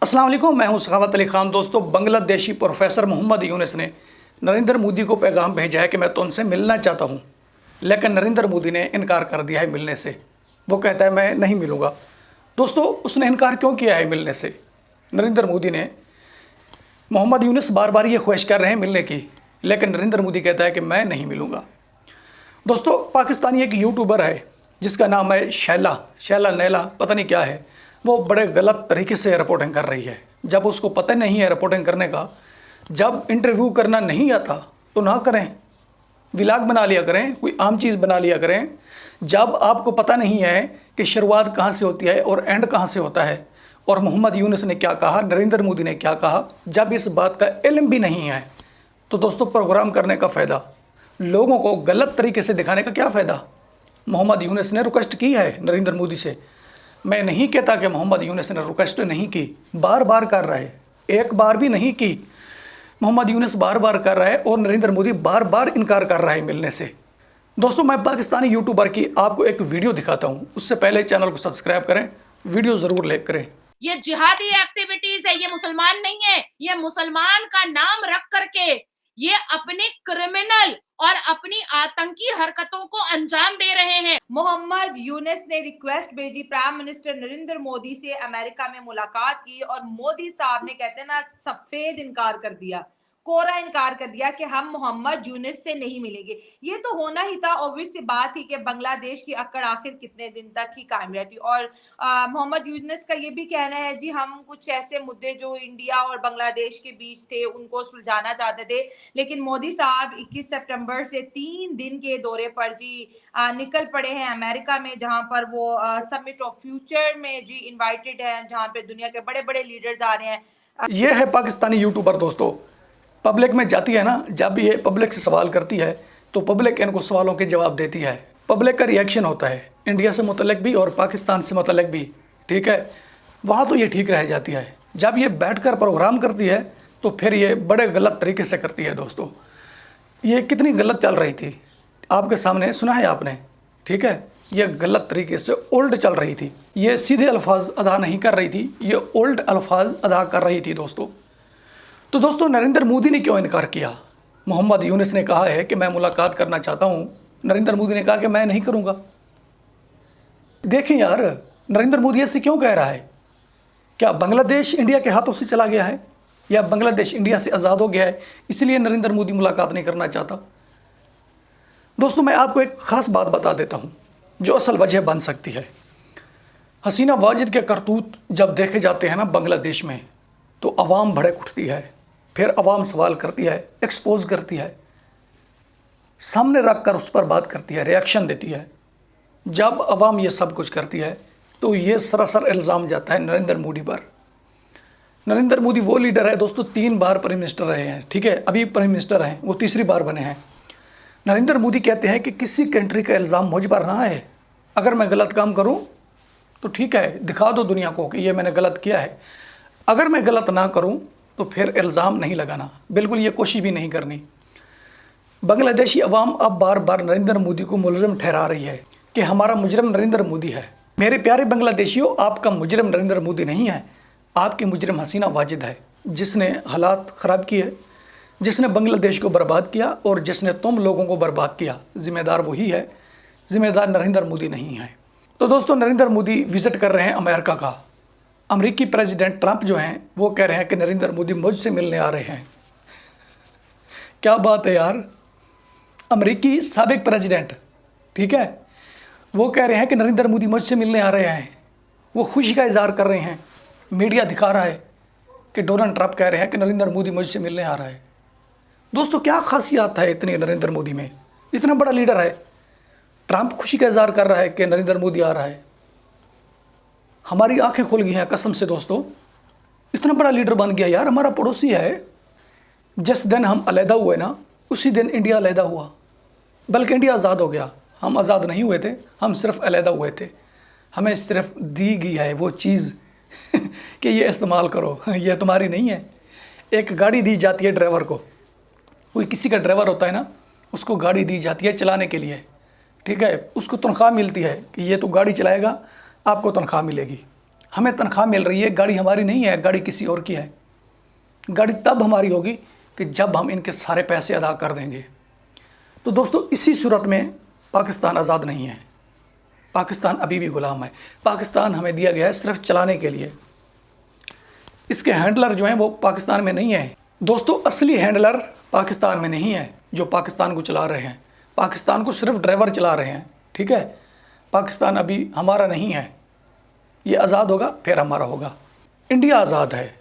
अस्सलाम वालेकुम, मैं हूं सखावत अली खान। दोस्तों, बांग्लादेशी प्रोफेसर मोहम्मद यूनुस ने नरेंद्र मोदी को पैगाम भेजा है कि मैं तो उनसे मिलना चाहता हूं, लेकिन नरेंद्र मोदी ने इनकार कर दिया है मिलने से। वो कहता है मैं नहीं मिलूंगा। दोस्तों, उसने इनकार क्यों किया है मिलने से? नरेंद्र मोदी ने, मोहम्मद यूनुस बार बार ये ख्वाहिश कर रहे हैं मिलने की, लेकिन नरेंद्र मोदी कहता है कि मैं नहीं मिलूंगा। दोस्तों, पाकिस्तानी एक यूट्यूबर है जिसका नाम है शैला नैला, पता नहीं क्या है। वो बड़े गलत तरीके से रिपोर्टिंग कर रही है। जब उसको पता नहीं है रिपोर्टिंग करने का, जब इंटरव्यू करना नहीं आता तो ना करें, व्लॉग बना लिया करें, कोई आम चीज़ बना लिया करें। जब आपको पता नहीं है कि शुरुआत कहाँ से होती है और एंड कहाँ से होता है, और मोहम्मद यूनुस ने क्या कहा, नरेंद्र मोदी ने क्या कहा, जब इस बात का इल्म भी नहीं है, तो दोस्तों प्रोग्राम करने का फ़ायदा, लोगों को गलत तरीके से दिखाने का क्या फ़ायदा? मोहम्मद यूनुस ने रिक्वेस्ट की है नरेंद्र मोदी से। मैं नहीं कहता कि मोहम्मद यूनुस ने रिक्वेस्ट नहीं की, बार बार कर रहा है, एक बार भी नहीं की। मोहम्मद यूनुस बार बार कर रहा है और नरेंद्र मोदी बार बार इनकार कर रहा है मिलने से। दोस्तों, मैं पाकिस्तानी यूट्यूबर की आपको एक वीडियो दिखाता हूँ, उससे पहले चैनल को सब्सक्राइब करें, वीडियो ज़रूर लाइक करें। ये जिहादी एक्टिविटीज है, ये मुसलमान नहीं है। ये मुसलमान का नाम रख करके ये अपनी क्रिमिनल और अपनी आतंकी हरकतों को अंजाम दे रहे हैं। मोहम्मद यूनुस ने रिक्वेस्ट भेजी प्राइम मिनिस्टर नरेंद्र मोदी से, अमेरिका में मुलाकात की, और मोदी साहब ने कहते हैं ना सफेद इनकार कर दिया, कोरा इनकार कर दिया कि हम मोहम्मद यूनुस से नहीं मिलेंगे। ये तो होना ही था, ऑब्वियस सी बात थी कि बांग्लादेश की अकड़ आखिर कितने दिन तक ही कायम रहती। और मोहम्मद यूनुस का ये भी कहना है जी हम कुछ ऐसे मुद्दे जो इंडिया और बांग्लादेश के बीच थे उनको सुलझाना चाहते थे, लेकिन मोदी साहब 21 सितंबर से 3 दिन के दौरे पर जी निकल पड़े हैं अमेरिका में, जहां पर वो समिट ऑफ फ्यूचर में जी इन्वाइटेड है, जहां पे दुनिया के बड़े बड़े लीडर्स आ रहे हैं। ये है पाकिस्तानी यूट्यूबर। दोस्तों, पब्लिक में जाती है ना, जब ये पब्लिक से सवाल करती है तो पब्लिक इनको सवालों के जवाब देती है। पब्लिक का रिएक्शन होता है इंडिया से मुतल्लिक भी और पाकिस्तान से मुतल्लिक भी, ठीक है, वहाँ तो ये ठीक रह जाती है। जब ये बैठकर प्रोग्राम करती है तो फिर ये बड़े गलत तरीके से करती है। दोस्तों, ये कितनी गलत चल रही थी आपके सामने सुना है आपने, ठीक है। ये गलत तरीके से ओल्ड चल रही थी, ये सीधे अल्फाज अदा नहीं कर रही थी, ये ओल्ड अल्फाज अदा कर रही थी। दोस्तों, नरेंद्र मोदी ने क्यों इनकार किया? मोहम्मद यूनुस ने कहा है कि मैं मुलाकात करना चाहता हूं, नरेंद्र मोदी ने कहा कि मैं नहीं करूंगा। देखें यार, नरेंद्र मोदी ऐसे क्यों कह रहा है? क्या बांग्लादेश इंडिया के हाथों से चला गया है, या बांग्लादेश इंडिया से आज़ाद हो गया है इसलिए नरेंद्र मोदी मुलाकात नहीं करना चाहता? दोस्तों, मैं आपको एक ख़ास बात बता देता हूँ जो असल वजह बन सकती है। हसीना वाजिद के करतूत जब देखे जाते हैं ना बांग्लादेश में, तो अवाम भड़क उठती है, फिर अवाम सवाल करती है, एक्सपोज करती है, सामने रख कर उस पर बात करती है, रिएक्शन देती है। जब अवाम ये सब कुछ करती है तो ये सरासर इल्ज़ाम जाता है नरेंद्र मोदी पर। नरेंद्र मोदी वो लीडर है दोस्तों, 3 बार प्राइम मिनिस्टर रहे हैं, ठीक है, अभी प्राइम मिनिस्टर हैं, वो तीसरी बार बने हैं। नरेंद्र मोदी कहते हैं कि किसी कंट्री का इल्ज़ाम मुझ पर ना है, अगर मैं गलत काम करूं तो ठीक है, दिखा दो दुनिया को कि ये मैंने गलत किया है, अगर मैं गलत ना करूं तो फिर इल्ज़ाम नहीं लगाना, बिल्कुल ये कोशिश भी नहीं करनी। बांग्लादेशी अवाम अब बार बार नरेंद्र मोदी को मुलज़िम ठहरा रही है कि हमारा मुजरिम नरेंद्र मोदी है। मेरे प्यारे बांग्लादेशियों, आपका मुजरिम नरेंद्र मोदी नहीं है, आपकी मुजरिम हसीना वाजिद है, जिसने हालात ख़राब किए, जिसने बांग्लादेश को बर्बाद किया और जिसने तुम लोगों को बर्बाद किया। ज़िम्मेदार वही है, ज़िम्मेदार नरेंद्र मोदी नहीं है। तो दोस्तों, नरेंद्र मोदी विज़िट कर रहे हैं अमेरिका का। अमेरिकी प्रेसिडेंट ट्रंप जो हैं वो कह रहे हैं कि नरेंद्र मोदी मुझसे मिलने आ रहे हैं। क्या बात है यार, अमेरिकी साबिक प्रेसिडेंट, ठीक है, वो कह रहे हैं कि नरेंद्र मोदी मुझसे मिलने आ रहे हैं। वो खुशी का इजहार कर रहे हैं। मीडिया दिखा रहा है कि डोनाल्ड ट्रंप कह रहे हैं कि नरेंद्र मोदी मुझसे मिलने आ रहा है। दोस्तों, क्या खासियत है इतनी नरेंद्र मोदी में? इतना बड़ा लीडर है, ट्रंप खुशी का इजहार कर रहा है कि नरेंद्र मोदी आ रहा है। हमारी आंखें खुल गई हैं कसम से दोस्तों, इतना बड़ा लीडर बन गया यार, हमारा पड़ोसी है। जिस दिन हम अलहदा हुए ना, उसी दिन इंडिया अलहदा हुआ, बल्कि इंडिया आज़ाद हो गया। हम आज़ाद नहीं हुए थे, हम सिर्फ अलहदा हुए थे। हमें सिर्फ दी गई है वो चीज़ कि ये इस्तेमाल करो, ये तुम्हारी नहीं है। एक गाड़ी दी जाती है ड्राइवर को, कोई किसी का ड्राइवर होता है ना, उसको गाड़ी दी जाती है चलाने के लिए, ठीक है, उसको तनख्वाह मिलती है कि ये तो गाड़ी चलाएगा, आपको तनख्वाह मिलेगी। हमें तनख्वाह मिल रही है, गाड़ी हमारी नहीं है, गाड़ी किसी और की है। गाड़ी तब हमारी होगी कि जब हम इनके सारे पैसे अदा कर देंगे। तो दोस्तों, इसी सूरत में पाकिस्तान आज़ाद नहीं है, पाकिस्तान अभी भी गुलाम है। पाकिस्तान हमें दिया गया है सिर्फ चलाने के लिए। इसके हैंडलर जो हैं वो पाकिस्तान में नहीं है दोस्तों। असली हैंडलर पाकिस्तान में नहीं है जो पाकिस्तान को चला रहे हैं। पाकिस्तान को सिर्फ ड्राइवर चला रहे हैं, ठीक है। पाकिस्तान अभी हमारा नहीं है, ये आज़ाद होगा फिर हमारा होगा। इंडिया आज़ाद है,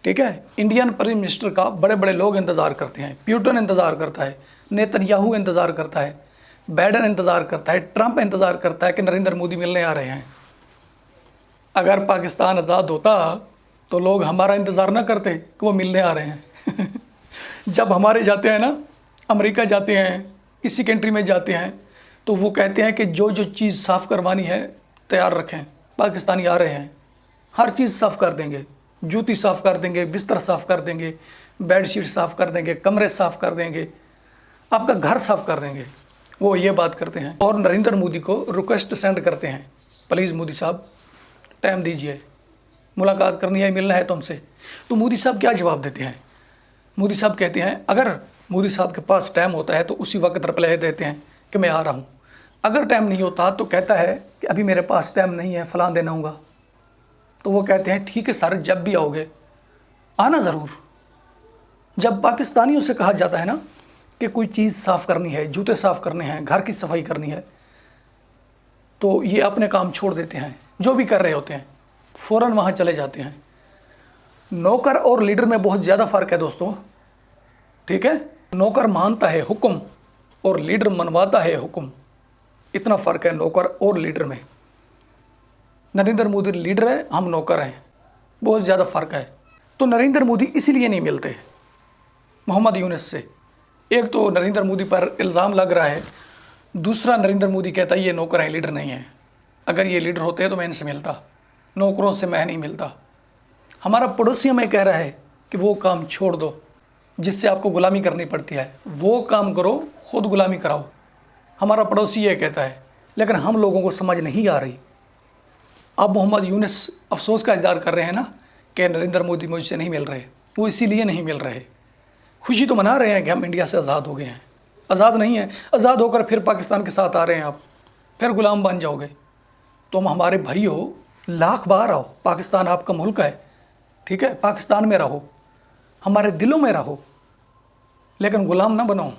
ठीक है। इंडियन प्राइम मिनिस्टर का बड़े बड़े लोग इंतज़ार करते हैं। प्यूटन इंतज़ार करता है, नेतन्याहू इंतज़ार करता है, बाइडेन इंतज़ार करता है, ट्रंप इंतज़ार करता है कि नरेंद्र मोदी मिलने आ रहे हैं। अगर पाकिस्तान आज़ाद होता तो लोग हमारा इंतज़ार ना करते कि वो मिलने आ रहे हैं। जब हमारे जाते हैं ना, अमेरिका जाते हैं, किसी कंट्री में जाते हैं, तो वो कहते हैं कि जो जो चीज़ साफ़ करवानी है तैयार रखें, पाकिस्तानी आ रहे हैं, हर चीज़ साफ़ कर देंगे, जूती साफ़ कर देंगे, बिस्तर साफ़ कर देंगे, बेडशीट साफ़ कर देंगे, कमरे साफ़ कर देंगे, आपका घर साफ़ कर देंगे। वो ये बात करते हैं और नरेंद्र मोदी को रिक्वेस्ट सेंड करते हैं, प्लीज़ मोदी साहब टाइम दीजिए, मुलाकात करनी है, मिलना है तुमसे। तो मोदी साहब क्या जवाब देते हैं? मोदी साहब कहते हैं, अगर मोदी साहब के पास टाइम होता है तो उसी वक्त रिप्लाई देते हैं कि मैं आ रहा हूँ। अगर टाइम नहीं होता तो कहता है कि अभी मेरे पास टाइम नहीं है, फलां दिन आऊँगा। तो वो कहते हैं ठीक है सर, जब भी आओगे आना ज़रूर। जब पाकिस्तानियों से कहा जाता है ना कि कोई चीज़ साफ़ करनी है, जूते साफ़ करने हैं, घर की सफाई करनी है, तो ये अपने काम छोड़ देते हैं, जो भी कर रहे होते हैं फ़ौरन वहाँ चले जाते हैं। नौकर और लीडर में बहुत ज़्यादा फ़र्क है दोस्तों, ठीक है। नौकर मानता है हुक्म और लीडर मनवाता है हुक्म, इतना फ़र्क है नौकर और लीडर में। नरेंद्र मोदी लीडर है, हम नौकर हैं, बहुत ज़्यादा फ़र्क है। तो नरेंद्र मोदी इसीलिए नहीं मिलते मोहम्मद यूनुस से। एक तो नरेंद्र मोदी पर इल्ज़ाम लग रहा है, दूसरा नरेंद्र मोदी कहता है ये नौकर हैं, लीडर नहीं है। अगर ये लीडर होते तो मैं इनसे मिलता, नौकरों से मैं नहीं मिलता। हमारा पड़ोसी हमें कह रहा है कि वो काम छोड़ दो जिससे आपको गुलामी करनी पड़ती है, वो काम करो, खुद गुलामी कराओ। हमारा पड़ोसी ये कहता है, लेकिन हम लोगों को समझ नहीं आ रही। अब मोहम्मद यूनुस अफसोस का इज़हार कर रहे हैं ना कि नरेंद्र मोदी मुझसे नहीं मिल रहे। वो इसीलिए नहीं मिल रहे, खुशी तो मना रहे हैं कि हम इंडिया से आज़ाद हो गए हैं। आज़ाद नहीं है, आज़ाद होकर फिर पाकिस्तान के साथ आ रहे हैं आप, फिर गुलाम बन जाओगे। तुम हमारे भाई हो, लाख बार आओ, पाकिस्तान आपका मुल्क है, ठीक है। पाकिस्तान में रहो, हमारे दिलों में रहो, लेकिन गुलाम ना बनो,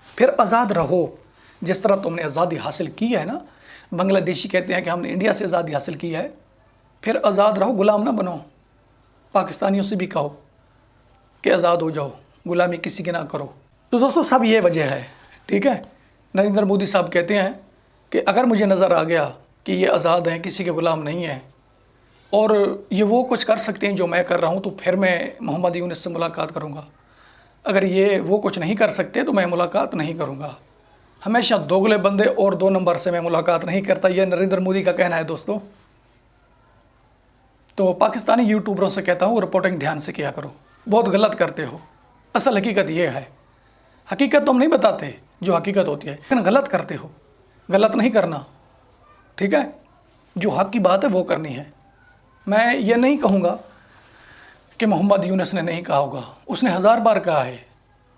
फिर आज़ाद रहो। जिस तरह तुमने आज़ादी हासिल की है ना, बांग्लादेशी कहते हैं कि हमने इंडिया से आज़ादी हासिल की है, फिर आज़ाद रहो, गुलाम ना बनो। पाकिस्तानियों से भी कहो कि आज़ाद हो जाओ, गुलामी किसी की ना करो। तो दोस्तों, सब ये वजह है, ठीक है। नरेंद्र मोदी साहब कहते हैं कि अगर मुझे नज़र आ गया कि ये आज़ाद हैं, किसी के गुलाम नहीं हैं, और ये वो कुछ कर सकते हैं जो मैं कर रहा हूँ, तो फिर मैं मोहम्मद यूनुस से मुलाकात करूँगा। अगर ये वो कुछ नहीं कर सकते तो मैं मुलाकात नहीं करूँगा। हमेशा दोगले बंदे और 2 नंबर से मैं मुलाकात नहीं करता, ये नरेंद्र मोदी का कहना है दोस्तों। तो पाकिस्तानी यूट्यूबरों से कहता हूँ, रिपोर्टिंग ध्यान से किया करो, बहुत गलत करते हो। असल हकीकत ये है, हकीकत तो हम नहीं बताते जो हकीकत होती है, लेकिन गलत करते हो। गलत नहीं करना, ठीक है। जो हक की बात है वो करनी है। मैं ये नहीं कहूँगा कि मोहम्मद यूनुस ने नहीं कहा होगा, उसने 1000 बार कहा है,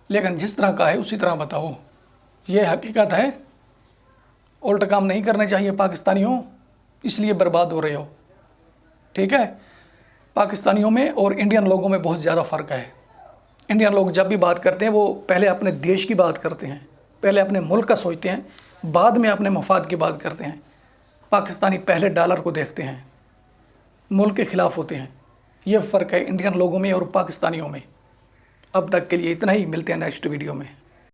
लेकिन जिस तरह कहा है उसी तरह बताओ, ये हकीकत है। उल्ट काम नहीं करने चाहिए पाकिस्तानियों, इसलिए बर्बाद हो रहे हो, ठीक है। पाकिस्तानियों में और इंडियन लोगों में बहुत ज़्यादा फ़र्क है। इंडियन लोग जब भी बात करते हैं वो पहले अपने देश की बात करते हैं, पहले अपने मुल्क का सोचते हैं, बाद में अपने मफाद की बात करते हैं। पाकिस्तानी पहले डॉलर को देखते हैं, मुल्क के ख़िलाफ़ होते हैं। ये फ़र्क है इंडियन लोगों में और पाकिस्तानियों में। अब तक के लिए इतना ही, मिलते हैं नेक्स्ट वीडियो में।